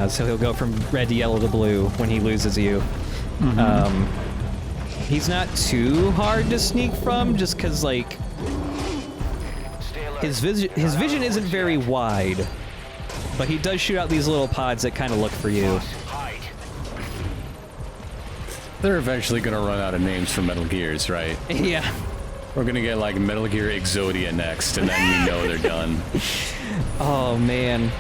So he'll go from red to yellow to blue when he loses you. He's not too hard to sneak from, just because, like, his vision isn't very wide, but he does shoot out these little pods that kind of look for you. They're eventually gonna run out of names for Metal Gears, right? Yeah. We're gonna get like Metal Gear Exodia next, and then we know they're done. Oh, man.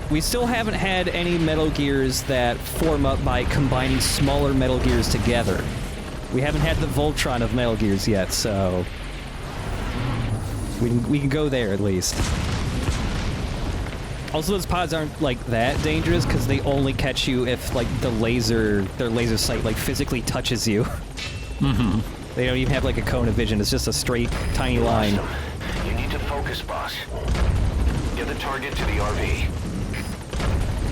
We still haven't had any Metal Gears that form up by combining smaller Metal Gears together. We haven't had the Voltron of Metal Gears yet, so we can go there at least. Also, those pods aren't like that dangerous because they only catch you if like their laser sight like physically touches you. They don't even have like a cone of vision. It's just a straight tiny line. You need to focus, boss. Get the target to the RV.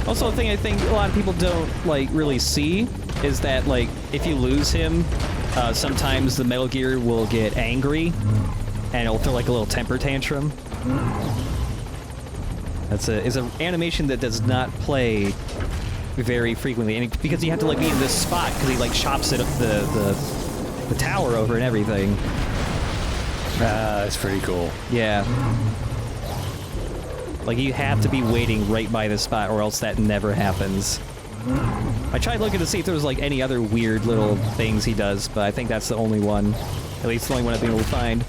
Also, a thing I think a lot of people don't like really see is that like if you lose him, sometimes the Metal Gear will get angry and it'll throw like a little temper tantrum. That's an animation that does not play very frequently, and because you have to like be in this spot because he like chops it up the tower over and everything. That's pretty cool. Yeah. Like, you have to be waiting right by the spot, or else that never happens. I tried looking to see if there was, like, any other weird little things he does, but I think that's the only one. At least the only one I've been able to find.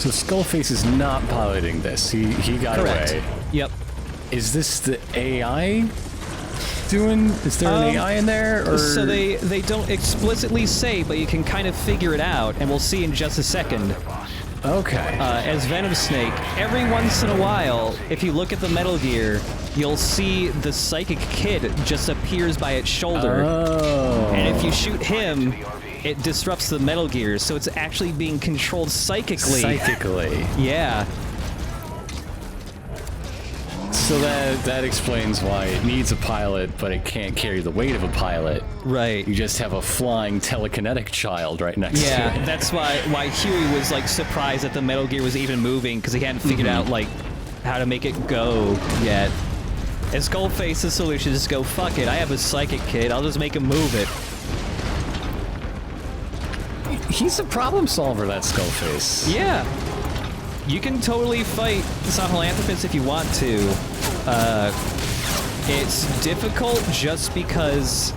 So Skullface is not piloting this. He got Correct. away. Yep. Is this the AI doing? Is there an AI in there? Or? So they don't explicitly say, but you can kind of figure it out, and we'll see in just a second. Okay. As Venom Snake, every once in a while, if you look at the Metal Gear, you'll see the Psychic Kid just appears by its shoulder. Oh. And if you shoot him, it disrupts the Metal Gear, so it's actually being controlled psychically. Psychically. Yeah. So that explains why it needs a pilot, but it can't carry the weight of a pilot. Right. You just have a flying telekinetic child right next to it. Yeah, that's why Huey was like surprised that the Metal Gear was even moving, because he hadn't figured out like how to make it go yet. And Skullface's solution is just go, fuck it, I have a Psychic Kid, I'll just make him move it. He's a problem solver, that Skullface. Yeah. You can totally fight Sahelanthropus if you want to. It's difficult just because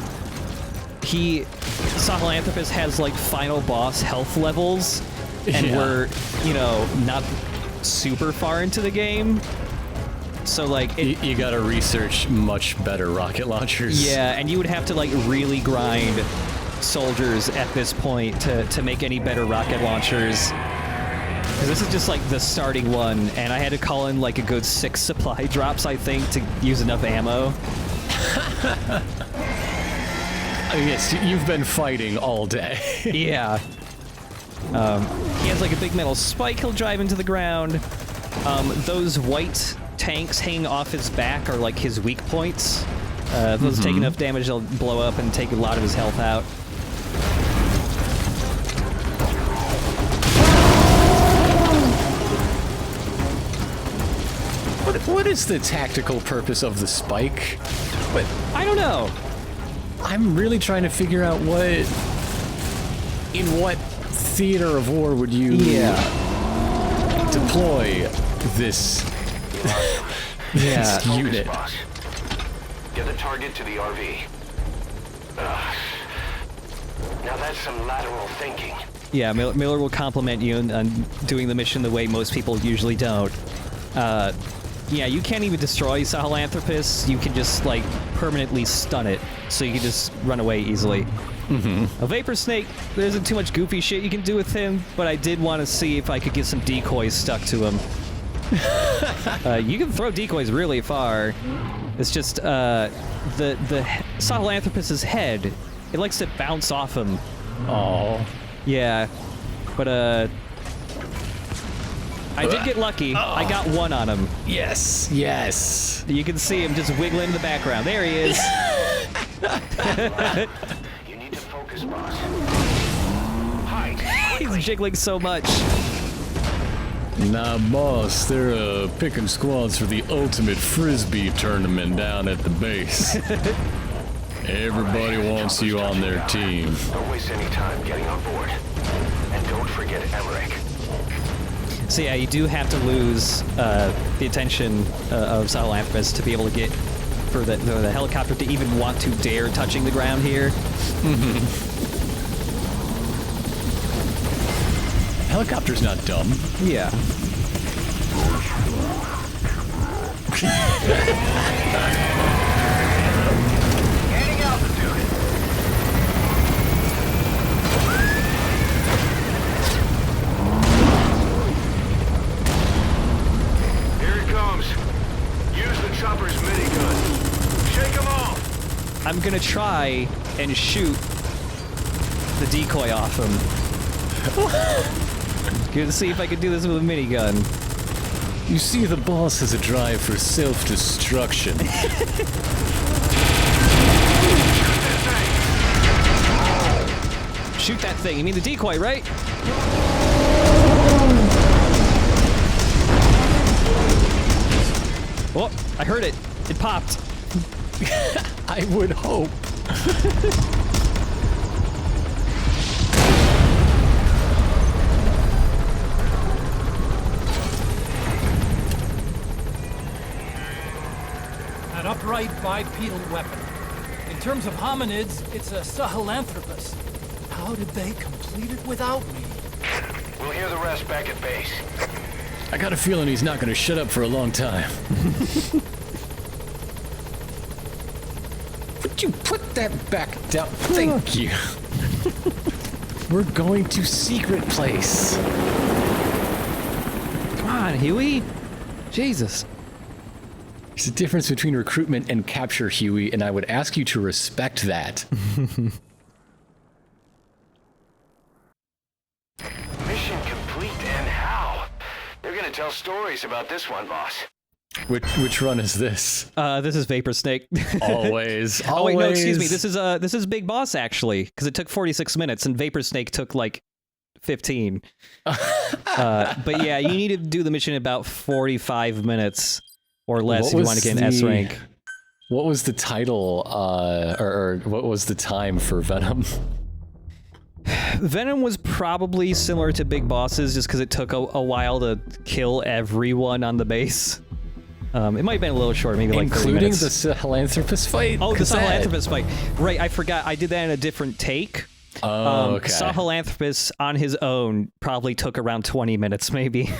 Sahelanthropus has like final boss health levels, and we're, you know, not super far into the game. So like you gotta research much better rocket launchers. Yeah, and you would have to like really grind soldiers at this point to make any better rocket launchers. Because this is just like the starting one, and I had to call in like a good 6 supply drops, I think, to use enough ammo. Yes, you've been fighting all day. Yeah. He has like a big metal spike he'll drive into the ground. Those white tanks hanging off his back are like his weak points. If those take enough damage, they'll blow up and take a lot of his health out. What is the tactical purpose of the spike? But I don't know. I'm really trying to figure out in what theater of war would you deploy this, this unit? Boss. Get the target to the RV. Now that's some lateral thinking. Yeah, Miller will compliment you on doing the mission the way most people usually don't. Yeah, you can't even destroy Sahelanthropus. You can just, like, permanently stun it, so you can just run away easily. A Vapor Snake, there isn't too much goofy shit you can do with him, but I did want to see if I could get some decoys stuck to him. You can throw decoys really far. It's just, the Sahelanthropus's head, it likes to bounce off him. Oh. Yeah, but, I did get lucky. I got one on him. Yes, yes. You can see him just wiggling in the background. There he is. You need to focus, boss. Hide. He's jiggling so much. Nah, boss, they're picking squads for the ultimate frisbee tournament down at the base. Everybody wants you on their team. Don't waste any time getting on board. And don't forget Emmerich. So yeah, you do have to lose the attention of Sahelanthropus to be able to get for the helicopter to even want to dare touching the ground here. Helicopter's not dumb. Yeah. Gaining altitude. Use the chopper's minigun. Shake them off! I'm gonna try and shoot the decoy off him. Gonna see if I can do this with a minigun. You see, the boss has a drive for self-destruction. Shoot that thing. You mean the decoy, right? Oh, I heard it. It popped. I would hope. An upright bipedal weapon. In terms of hominids, it's a Sahelanthropus. How did they complete it without me? We'll hear the rest back at base. I got a feeling he's not going to shut up for a long time. Would you put that back down? Thank you. We're going to secret place. Come on, Huey. Jesus. There's a difference between recruitment and capture, Huey, and I would ask you to respect that. Mission complete, and how? They're gonna tell stories about this one, boss. Which run is this? This is Vapor Snake. Always. Oh wait, no, excuse me. This is Big Boss actually, because it took 46 minutes, and Vapor Snake took like 15. But yeah, you need to do the mission in about 45 minutes or less if you want to get an S rank. What was the title, or what was the time for Venom? Venom was probably similar to Big Boss's, just because it took a while to kill everyone on the base. It might have been a little short, maybe like 30 minutes. Including the Sahelanthropus fight? Oh, the Sahelanthropus fight. Right, I forgot. I did that in a different take. Oh, okay. Sahelanthropus on his own probably took around 20 minutes, maybe.